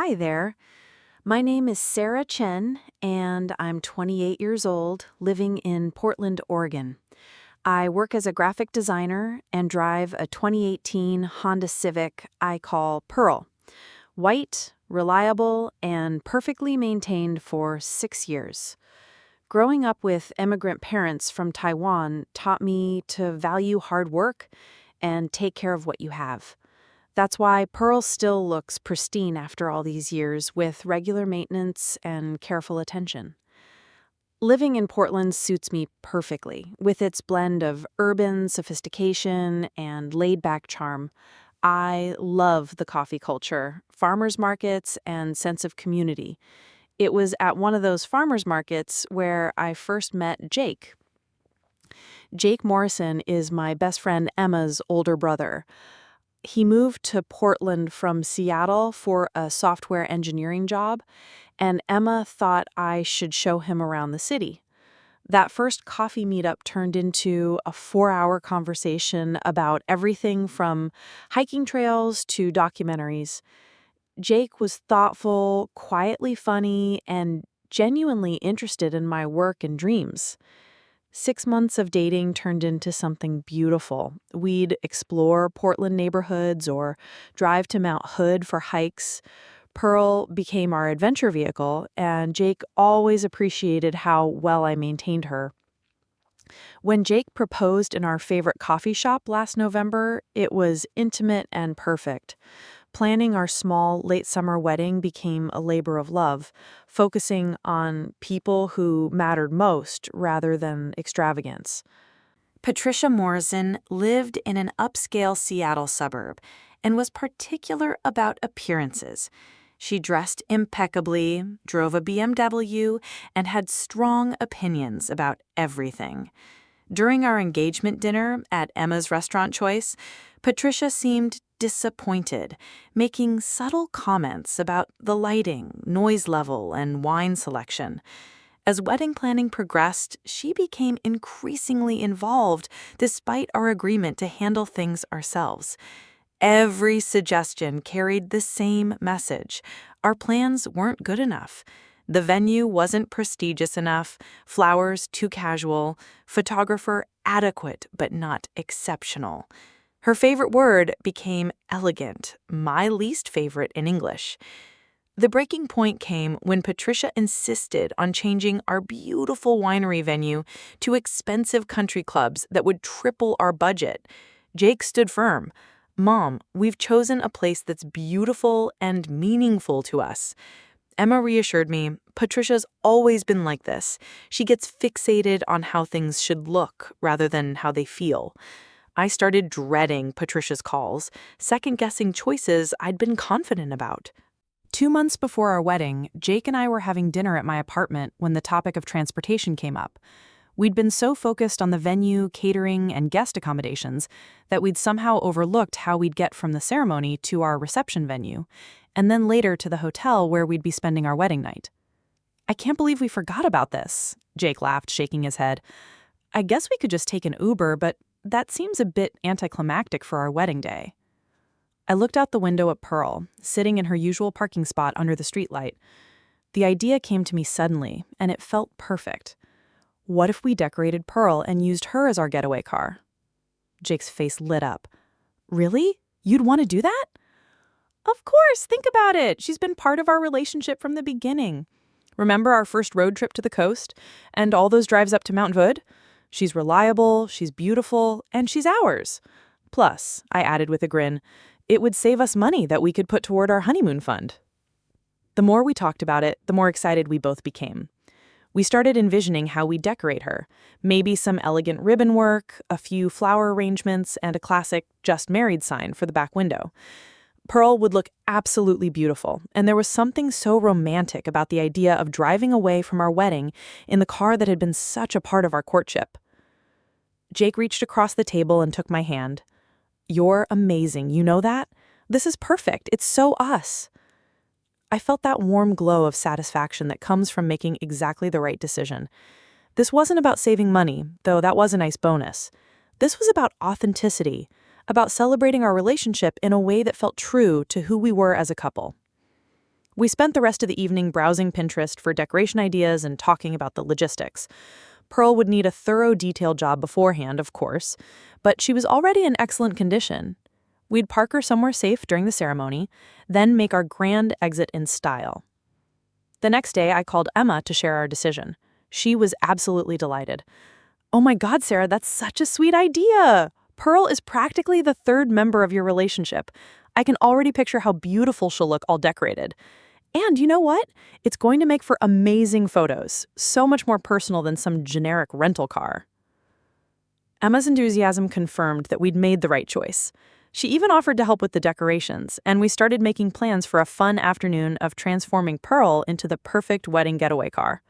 Hi there. My name is Sarah Chen, and I'm 28 years old, living in Portland, Oregon. I work as a graphic designer and drive a 2018 Honda Civic I call Pearl. White, reliable, and perfectly maintained for 6 years. Growing up with immigrant parents from Taiwan taught me to value hard work and take care of what you have. That's why Pearl still looks pristine after all these years, with regular maintenance and careful attention. Living in Portland suits me perfectly, with its blend of urban sophistication and laid-back charm. I love the coffee culture, farmers markets, and sense of community. It was at one of those farmers markets where I first met Jake. Jake Morrison is my best friend Emma's older brother. He moved to Portland from Seattle for a software engineering job, and Emma thought I should show him around the city. That first coffee meetup turned into a 4-hour conversation about everything from hiking trails to documentaries. Jake was thoughtful, quietly funny, and genuinely interested in my work and dreams. 6 months of dating turned into something beautiful. We'd explore Portland neighborhoods or drive to Mount Hood for hikes. Pearl became our adventure vehicle, and Jake always appreciated how well I maintained her. When Jake proposed in our favorite coffee shop last November, it was intimate and perfect. Planning our small late summer wedding became a labor of love, focusing on people who mattered most rather than extravagance. Patricia Morrison lived in an upscale Seattle suburb and was particular about appearances. She dressed impeccably, drove a BMW, and had strong opinions about everything. During our engagement dinner at Emma's Restaurant Choice, Patricia seemed disappointed, making subtle comments about the lighting, noise level, and wine selection. As wedding planning progressed, she became increasingly involved despite our agreement to handle things ourselves. Every suggestion carried the same message. Our plans weren't good enough. The venue wasn't prestigious enough, flowers too casual, photographer adequate but not exceptional. Her favorite word became elegant, my least favorite in English. The breaking point came when Patricia insisted on changing our beautiful winery venue to expensive country clubs that would triple our budget. Jake stood firm. "Mom, we've chosen a place that's beautiful and meaningful to us." Emma reassured me, Patricia's always been like this. She gets fixated on how things should look rather than how they feel. I started dreading Patricia's calls, second-guessing choices I'd been confident about. 2 months before our wedding, Jake and I were having dinner at my apartment when the topic of transportation came up. We'd been so focused on the venue, catering, and guest accommodations that we'd somehow overlooked how we'd get from the ceremony to our reception venue, and then later to the hotel where we'd be spending our wedding night. "I can't believe we forgot about this," Jake laughed, shaking his head. "I guess we could just take an Uber, but that seems a bit anticlimactic for our wedding day." I looked out the window at Pearl, sitting in her usual parking spot under the streetlight. The idea came to me suddenly, and it felt perfect. What if we decorated Pearl and used her as our getaway car? Jake's face lit up. "Really? You'd want to do that?" "Of course, think about it. She's been part of our relationship from the beginning. Remember our first road trip to the coast and all those drives up to Mount Hood? She's reliable, she's beautiful, and she's ours. Plus," I added with a grin, "it would save us money that we could put toward our honeymoon fund." The more we talked about it, the more excited we both became. We started envisioning how we'd decorate her. Maybe some elegant ribbon work, a few flower arrangements, and a classic "Just Married" sign for the back window. Pearl would look absolutely beautiful, and there was something so romantic about the idea of driving away from our wedding in the car that had been such a part of our courtship. Jake reached across the table and took my hand. "You're amazing, you know that? This is perfect, it's so us." I felt that warm glow of satisfaction that comes from making exactly the right decision. This wasn't about saving money, though that was a nice bonus. This was about authenticity, about celebrating our relationship in a way that felt true to who we were as a couple. We spent the rest of the evening browsing Pinterest for decoration ideas and talking about the logistics. Pearl would need a thorough, detailed job beforehand, of course, but she was already in excellent condition. We'd park her somewhere safe during the ceremony, then make our grand exit in style. The next day, I called Emma to share our decision. She was absolutely delighted. "Oh my God, Sarah, that's such a sweet idea! Pearl is practically the third member of your relationship. I can already picture how beautiful she'll look all decorated. And you know what? It's going to make for amazing photos, so much more personal than some generic rental car." Emma's enthusiasm confirmed that we'd made the right choice. She even offered to help with the decorations, and we started making plans for a fun afternoon of transforming Pearl into the perfect wedding getaway car.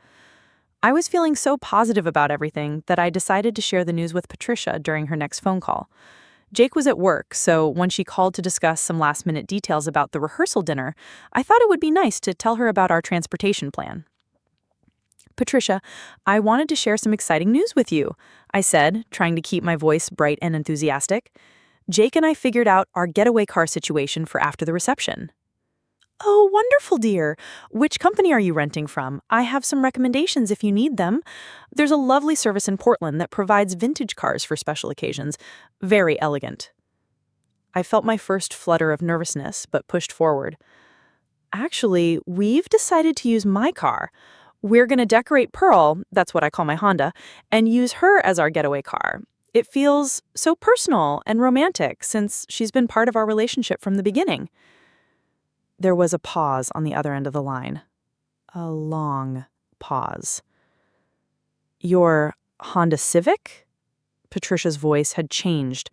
I was feeling so positive about everything that I decided to share the news with Patricia during her next phone call. Jake was at work, so when she called to discuss some last-minute details about the rehearsal dinner, I thought it would be nice to tell her about our transportation plan. "Patricia, I wanted to share some exciting news with you," I said, trying to keep my voice bright and enthusiastic. "Jake and I figured out our getaway car situation for after the reception." "Oh, wonderful, dear. Which company are you renting from? I have some recommendations if you need them. There's a lovely service in Portland that provides vintage cars for special occasions. Very elegant." I felt my first flutter of nervousness, but pushed forward. "Actually, we've decided to use my car. We're going to decorate Pearl, that's what I call my Honda, and use her as our getaway car. It feels so personal and romantic since she's been part of our relationship from the beginning." There was a pause on the other end of the line. A long pause. "Your Honda Civic?" Patricia's voice had changed,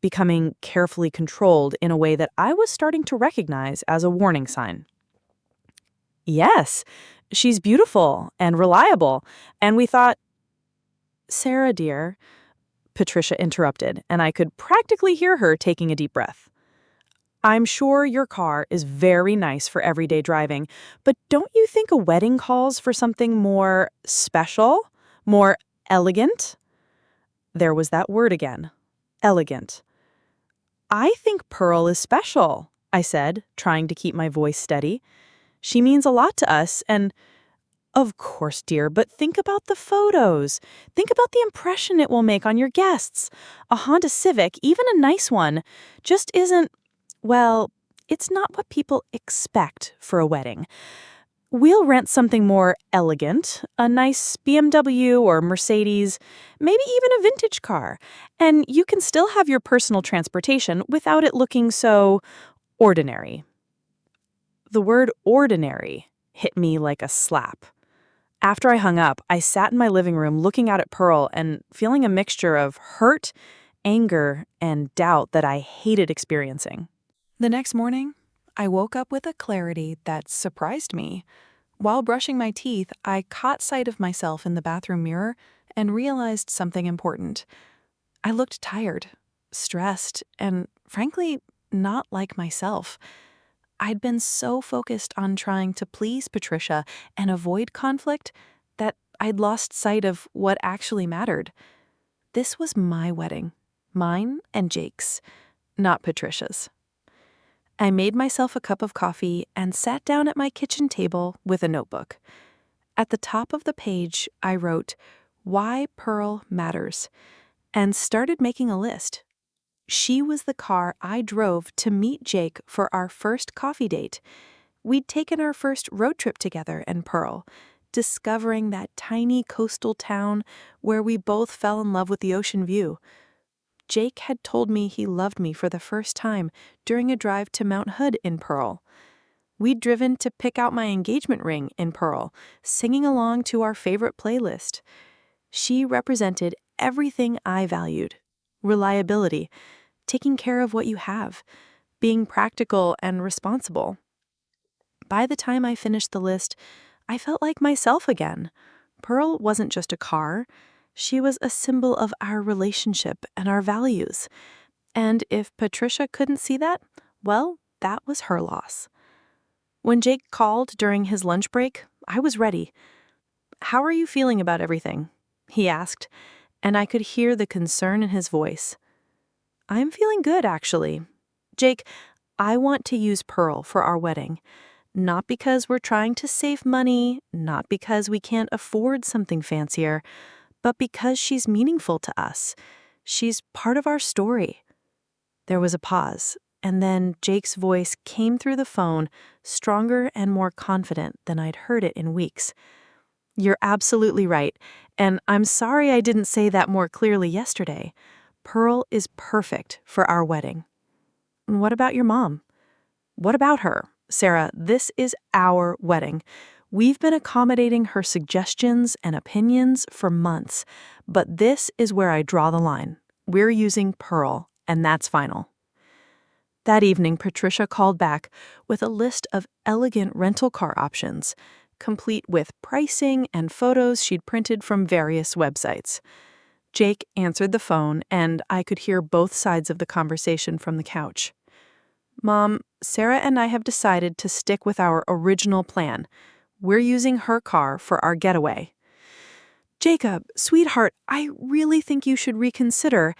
becoming carefully controlled in a way that I was starting to recognize as a warning sign. "Yes, she's beautiful and reliable, and we thought—" "Sarah, dear," Patricia interrupted, and I could practically hear her taking a deep breath. "I'm sure your car is very nice for everyday driving, but don't you think a wedding calls for something more special, more elegant?" There was that word again, elegant. "I think Pearl is special," I said, trying to keep my voice steady. "She means a lot to us, and—" "Of course, dear, but think about the photos. Think about the impression it will make on your guests. A Honda Civic, even a nice one, just isn't— well, it's not what people expect for a wedding. We'll rent something more elegant, a nice BMW or Mercedes, maybe even a vintage car, and you can still have your personal transportation without it looking so ordinary." The word ordinary hit me like a slap. After I hung up, I sat in my living room looking out at Pearl and feeling a mixture of hurt, anger, and doubt that I hated experiencing. The next morning, I woke up with a clarity that surprised me. While brushing my teeth, I caught sight of myself in the bathroom mirror and realized something important. I looked tired, stressed, and frankly, not like myself. I'd been so focused on trying to please Patricia and avoid conflict that I'd lost sight of what actually mattered. This was my wedding, mine and Jake's, not Patricia's. I made myself a cup of coffee and sat down at my kitchen table with a notebook. At the top of the page, I wrote, "Why Pearl Matters," and started making a list. She was the car I drove to meet Jake for our first coffee date. We'd taken our first road trip together in Pearl, discovering that tiny coastal town where we both fell in love with the ocean view. Jake had told me he loved me for the first time during a drive to Mount Hood in Pearl. We'd driven to pick out my engagement ring in Pearl, singing along to our favorite playlist. She represented everything I valued: reliability, taking care of what you have, being practical and responsible. By the time I finished the list, I felt like myself again. Pearl wasn't just a car. She was a symbol of our relationship and our values. And if Patricia couldn't see that, well, that was her loss. When Jake called during his lunch break, I was ready. "How are you feeling about everything?" he asked, and I could hear the concern in his voice. "I'm feeling good, actually. Jake, I want to use Pearl for our wedding. Not because we're trying to save money, not because we can't afford something fancier, but because she's meaningful to us. She's part of our story. There was a pause, and then Jake's voice came through the phone, stronger and more confident than I'd heard it in weeks. You're absolutely right, and I'm sorry I didn't say that more clearly yesterday. Pearl is perfect for our wedding. What about your mom? What about her? Sarah, this is our wedding. We've been accommodating her suggestions and opinions for months, but this is where I draw the line. We're using Pearl, and that's final. That evening, Patricia called back with a list of elegant rental car options, complete with pricing and photos she'd printed from various websites. Jake answered the phone, and I could hear both sides of the conversation from the couch. Mom, Sarah and I have decided to stick with our original plan. We're using her car for our getaway. Jacob, sweetheart, I really think you should reconsider.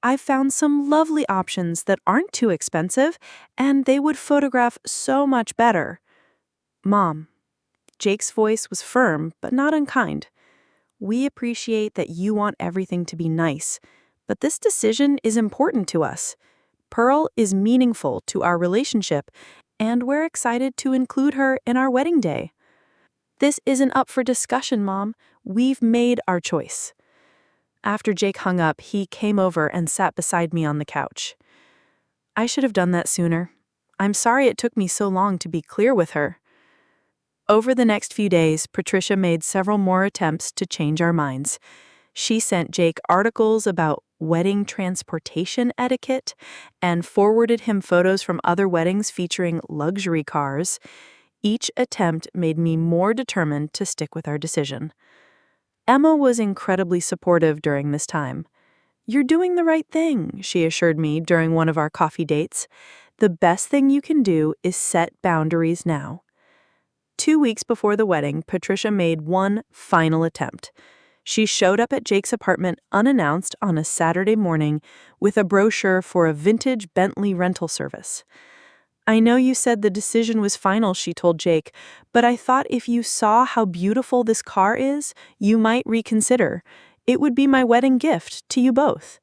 I've found some lovely options that aren't too expensive, and they would photograph so much better. Mom, Jake's voice was firm but not unkind. We appreciate that you want everything to be nice, but this decision is important to us. Pearl is meaningful to our relationship, and we're excited to include her in our wedding day. This isn't up for discussion, Mom. We've made our choice. After Jake hung up, he came over and sat beside me on the couch. I should have done that sooner. I'm sorry it took me so long to be clear with her. Over the next few days, Patricia made several more attempts to change our minds. She sent Jake articles about wedding transportation etiquette and forwarded him photos from other weddings featuring luxury cars. Each attempt made me more determined to stick with our decision. Emma was incredibly supportive during this time. You're doing the right thing, she assured me during one of our coffee dates. The best thing you can do is set boundaries now. 2 weeks before the wedding, Patricia made one final attempt. She showed up at Jake's apartment unannounced on a Saturday morning with a brochure for a vintage Bentley rental service. I know you said the decision was final, she told Jake, but I thought if you saw how beautiful this car is, you might reconsider. It would be my wedding gift to you both.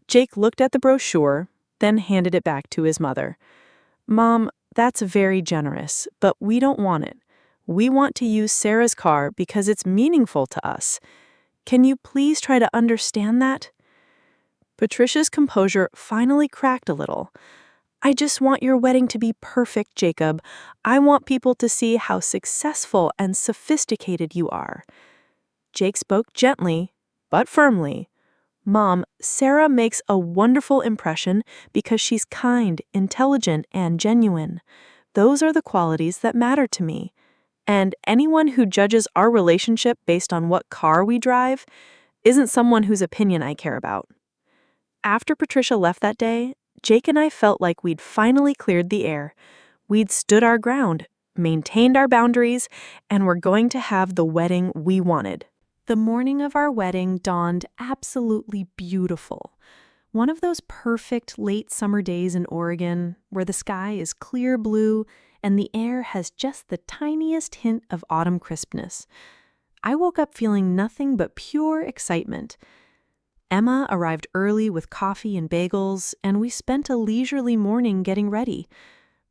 Jake looked at the brochure, then handed it back to his mother. Mom, that's very generous, but we don't want it. We want to use Sarah's car because it's meaningful to us. Can you please try to understand that? Patricia's composure finally cracked a little. I just want your wedding to be perfect, Jacob. I want people to see how successful and sophisticated you are. Jake spoke gently, but firmly. Mom, Sarah makes a wonderful impression because she's kind, intelligent, and genuine. Those are the qualities that matter to me. And anyone who judges our relationship based on what car we drive isn't someone whose opinion I care about. After Patricia left that day, Jake and I felt like we'd finally cleared the air. We'd stood our ground, maintained our boundaries, and were going to have the wedding we wanted. The morning of our wedding dawned absolutely beautiful. One of those perfect late summer days in Oregon where the sky is clear blue and the air has just the tiniest hint of autumn crispness. I woke up feeling nothing but pure excitement. Emma arrived early with coffee and bagels, and we spent a leisurely morning getting ready.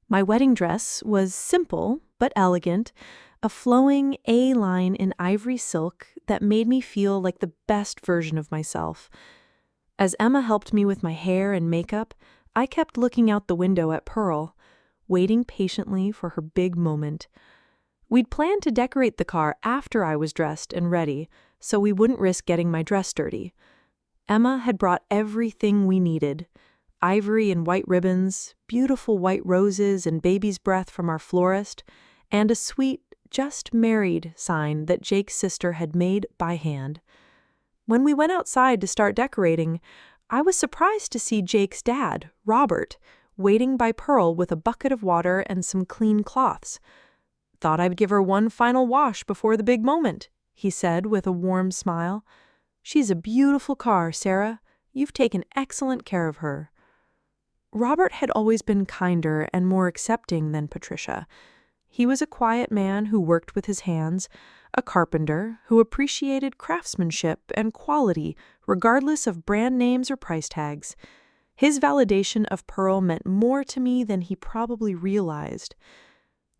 My wedding dress was simple but elegant, a flowing A-line in ivory silk that made me feel like the best version of myself. As Emma helped me with my hair and makeup, I kept looking out the window at Pearl, waiting patiently for her big moment. We'd planned to decorate the car after I was dressed and ready, so we wouldn't risk getting my dress dirty. Emma had brought everything we needed: ivory and white ribbons, beautiful white roses and baby's breath from our florist, and a sweet "Just Married" sign that Jake's sister had made by hand. When we went outside to start decorating, I was surprised to see Jake's dad, Robert, waiting by Pearl with a bucket of water and some clean cloths. Thought I'd give her one final wash before the big moment, he said with a warm smile. She's a beautiful car, Sarah. You've taken excellent care of her. Robert had always been kinder and more accepting than Patricia. He was a quiet man who worked with his hands, a carpenter who appreciated craftsmanship and quality regardless of brand names or price tags. His validation of Pearl meant more to me than he probably realized.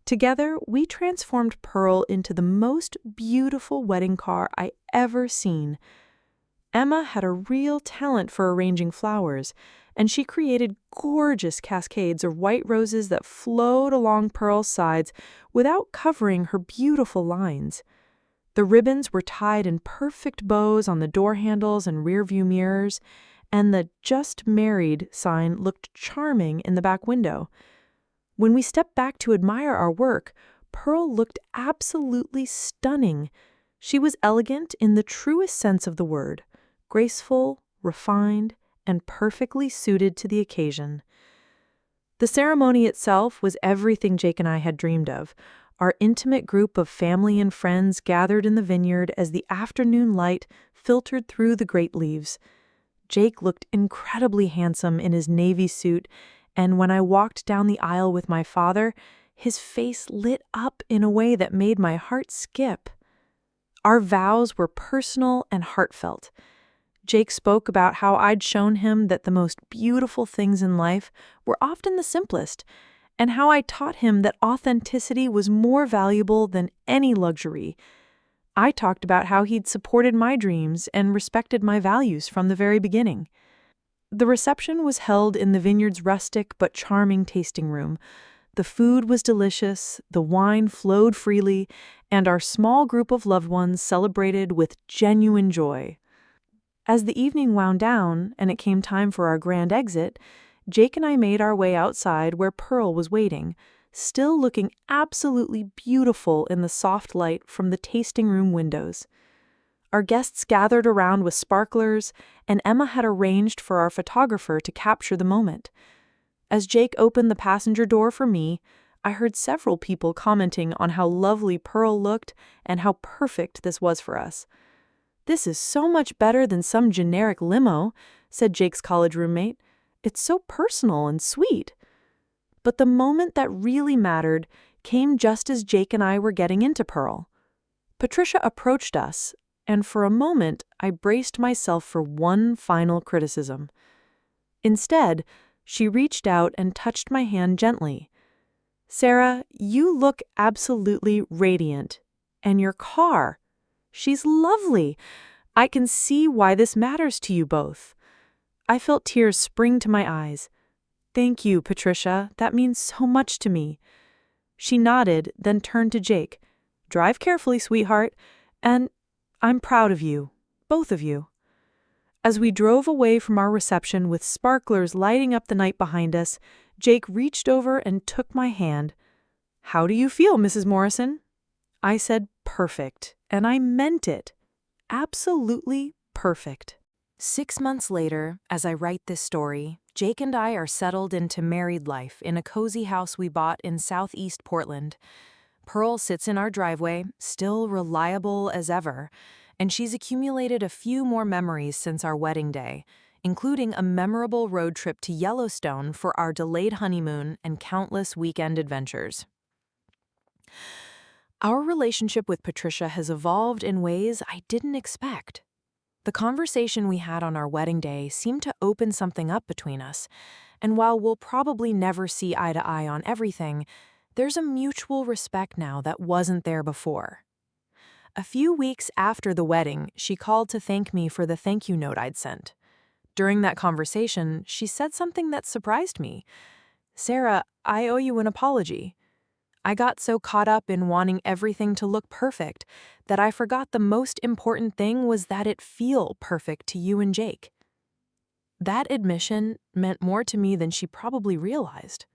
Together, we transformed Pearl into the most beautiful wedding car I ever seen. Emma had a real talent for arranging flowers, and she created gorgeous cascades of white roses that flowed along Pearl's sides without covering her beautiful lines. The ribbons were tied in perfect bows on the door handles and rearview mirrors, and the "Just Married" sign looked charming in the back window. When we stepped back to admire our work, Pearl looked absolutely stunning. She was elegant in the truest sense of the word, graceful, refined, and perfectly suited to the occasion. The ceremony itself was everything Jake and I had dreamed of. Our intimate group of family and friends gathered in the vineyard as the afternoon light filtered through the grape leaves. Jake looked incredibly handsome in his navy suit, and when I walked down the aisle with my father, his face lit up in a way that made my heart skip. Our vows were personal and heartfelt. Jake spoke about how I'd shown him that the most beautiful things in life were often the simplest, and how I taught him that authenticity was more valuable than any luxury. I talked about how he'd supported my dreams and respected my values from the very beginning. The reception was held in the vineyard's rustic but charming tasting room. The food was delicious, the wine flowed freely, and our small group of loved ones celebrated with genuine joy. As the evening wound down and it came time for our grand exit, Jake and I made our way outside where Pearl was waiting, still looking absolutely beautiful in the soft light from the tasting room windows. Our guests gathered around with sparklers, and Emma had arranged for our photographer to capture the moment. As Jake opened the passenger door for me, I heard several people commenting on how lovely Pearl looked and how perfect this was for us. "This is so much better than some generic limo," said Jake's college roommate. "It's so personal and sweet." But the moment that really mattered came just as Jake and I were getting into Pearl. Patricia approached us, and for a moment I braced myself for one final criticism. Instead, she reached out and touched my hand gently. "Sarah, you look absolutely radiant. And your car, she's lovely. I can see why this matters to you both." I felt tears spring to my eyes. "Thank you, Patricia. That means so much to me." She nodded, then turned to Jake. "Drive carefully, sweetheart. And I'm proud of you, both of you." As we drove away from our reception with sparklers lighting up the night behind us, Jake reached over and took my hand. "How do you feel, Mrs. Morrison?" I said perfect, and I meant it. Absolutely perfect. 6 months later, as I write this story, Jake and I are settled into married life in a cozy house we bought in southeast Portland. Pearl sits in our driveway, still reliable as ever, and she's accumulated a few more memories since our wedding day, including a memorable road trip to Yellowstone for our delayed honeymoon and countless weekend adventures. Our relationship with Patricia has evolved in ways I didn't expect. The conversation we had on our wedding day seemed to open something up between us, and while we'll probably never see eye to eye on everything, there's a mutual respect now that wasn't there before. A few weeks after the wedding, she called to thank me for the thank you note I'd sent. During that conversation, she said something that surprised me. "Sarah, I owe you an apology. I got so caught up in wanting everything to look perfect that I forgot the most important thing was that it feel perfect to you and Jake." That admission meant more to me than she probably realized.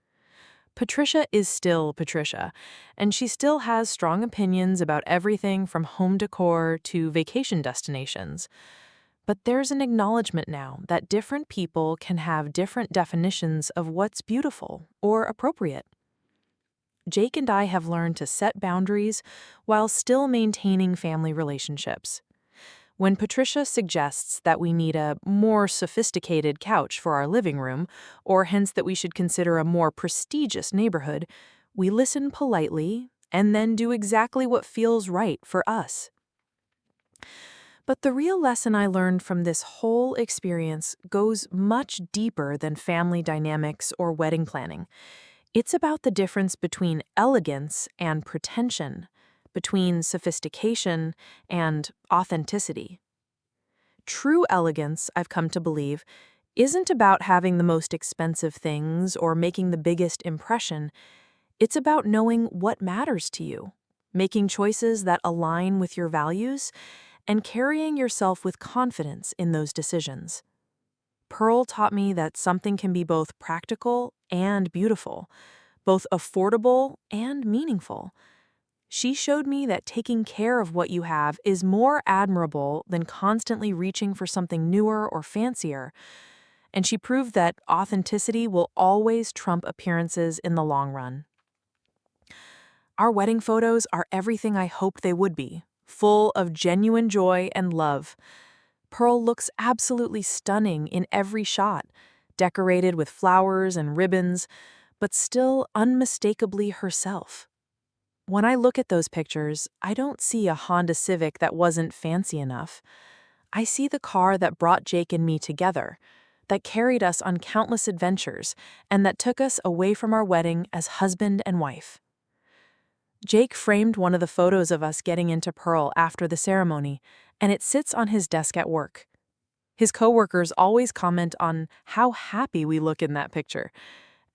Patricia is still Patricia, and she still has strong opinions about everything from home decor to vacation destinations. But there's an acknowledgement now that different people can have different definitions of what's beautiful or appropriate. Jake and I have learned to set boundaries while still maintaining family relationships. When Patricia suggests that we need a more sophisticated couch for our living room, or hence that we should consider a more prestigious neighborhood, we listen politely and then do exactly what feels right for us. But the real lesson I learned from this whole experience goes much deeper than family dynamics or wedding planning. It's about the difference between elegance and pretension, between sophistication and authenticity. True elegance, I've come to believe, isn't about having the most expensive things or making the biggest impression. It's about knowing what matters to you, making choices that align with your values, and carrying yourself with confidence in those decisions. Pearl taught me that something can be both practical and beautiful, both affordable and meaningful. She showed me that taking care of what you have is more admirable than constantly reaching for something newer or fancier, and she proved that authenticity will always trump appearances in the long run. Our wedding photos are everything I hoped they would be, full of genuine joy and love. Pearl looks absolutely stunning in every shot, decorated with flowers and ribbons, but still unmistakably herself. When I look at those pictures, I don't see a Honda Civic that wasn't fancy enough. I see the car that brought Jake and me together, that carried us on countless adventures, and that took us away from our wedding as husband and wife. Jake framed one of the photos of us getting into Pearl after the ceremony, and it sits on his desk at work. His coworkers always comment on how happy we look in that picture,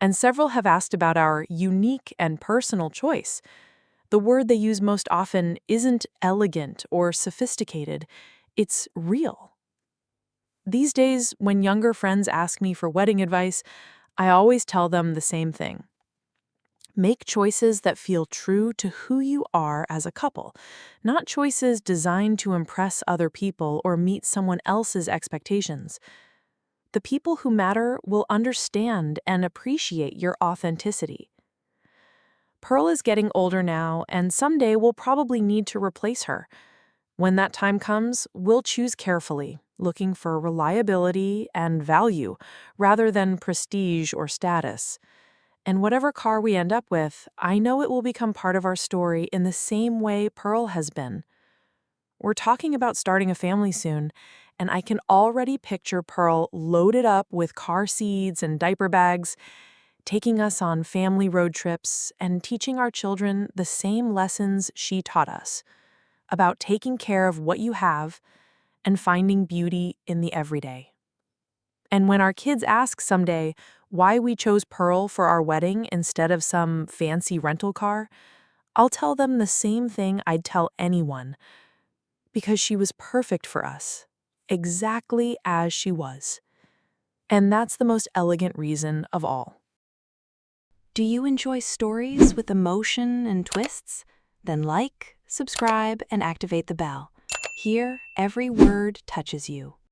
and several have asked about our unique and personal choice. The word they use most often isn't elegant or sophisticated, it's real. These days, when younger friends ask me for wedding advice, I always tell them the same thing. Make choices that feel true to who you are as a couple, not choices designed to impress other people or meet someone else's expectations. The people who matter will understand and appreciate your authenticity. Pearl is getting older now, and someday we'll probably need to replace her. When that time comes, we'll choose carefully, looking for reliability and value rather than prestige or status. And whatever car we end up with, I know it will become part of our story in the same way Pearl has been. We're talking about starting a family soon, and I can already picture Pearl loaded up with car seats and diaper bags, taking us on family road trips and teaching our children the same lessons she taught us about taking care of what you have and finding beauty in the everyday. And when our kids ask someday why we chose Pearl for our wedding instead of some fancy rental car, I'll tell them the same thing I'd tell anyone. Because she was perfect for us, exactly as she was. And that's the most elegant reason of all. Do you enjoy stories with emotion and twists? Then like, subscribe, and activate the bell. Here, every word touches you.